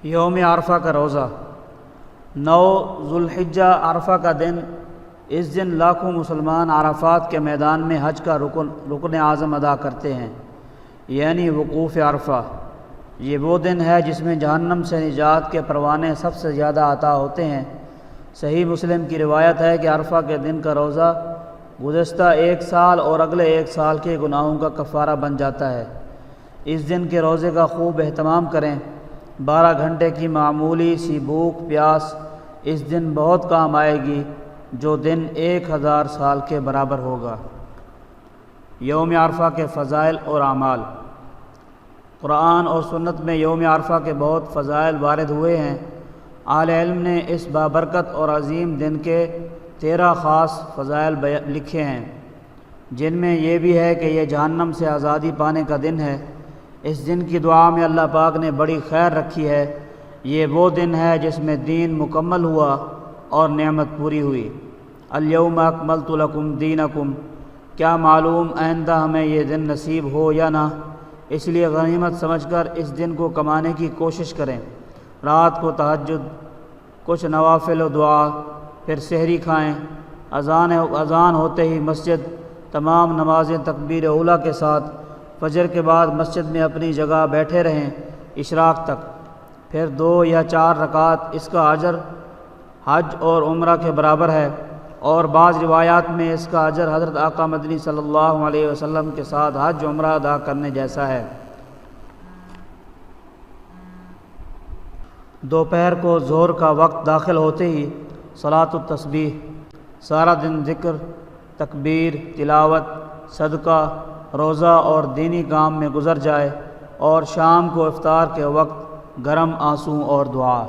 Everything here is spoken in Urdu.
یوم عرفہ کا روزہ 9 ذوالحجہ عرفہ کا دن۔ اس دن لاکھوں مسلمان عرفات کے میدان میں حج کا رکن اعظم ادا کرتے ہیں، یعنی وقوف عرفہ۔ یہ وہ دن ہے جس میں جہنم سے نجات کے پروانے سب سے زیادہ عطا ہوتے ہیں۔ صحیح مسلم کی روایت ہے کہ عرفہ کے دن کا روزہ گزشتہ 1 سال اور اگلے 1 سال کے گناہوں کا کفارہ بن جاتا ہے۔ اس دن کے روزے کا خوب اہتمام کریں۔ 12 گھنٹے کی معمولی سی بھوک پیاس اس دن بہت کام آئے گی، جو دن 1000 سال کے برابر ہوگا۔ یوم عرفہ کے فضائل اور اعمال۔ قرآن اور سنت میں یوم عرفہ کے بہت فضائل وارد ہوئے ہیں۔ اہل علم نے اس بابرکت اور عظیم دن کے 13 خاص فضائل لکھے ہیں، جن میں یہ بھی ہے کہ یہ جہنم سے آزادی پانے کا دن ہے۔ اس دن کی دعا میں اللہ پاک نے بڑی خیر رکھی ہے۔ یہ وہ دن ہے جس میں دین مکمل ہوا اور نعمت پوری ہوئی۔ الیوم اکملت لکم دینکم، کیا معلوم آئندہ ہمیں یہ دن نصیب ہو یا نہ، اس لیے غنیمت سمجھ کر اس دن کو کمانے کی کوشش کریں۔ رات کو تہجد، کچھ نوافل و دعا، پھر سحری کھائیں۔ اذان ہوتے ہی مسجد، تمام نمازیں تکبیر اولیٰ کے ساتھ۔ فجر کے بعد مسجد میں اپنی جگہ بیٹھے رہیں اشراق تک، پھر 2 یا 4 رکعت۔ اس کا اجر حج اور عمرہ کے برابر ہے، اور بعض روایات میں اس کا اجر حضرت آقا مدنی صلی اللہ علیہ وسلم کے ساتھ حج عمرہ ادا کرنے جیسا ہے۔ دوپہر کو ظہر کا وقت داخل ہوتے ہی صلاۃ التسبیح، سارا دن ذکر، تکبیر، تلاوت، صدقہ، روزہ اور دینی کام میں گزر جائے، اور شام کو افطار کے وقت گرم آنسو اور دعا۔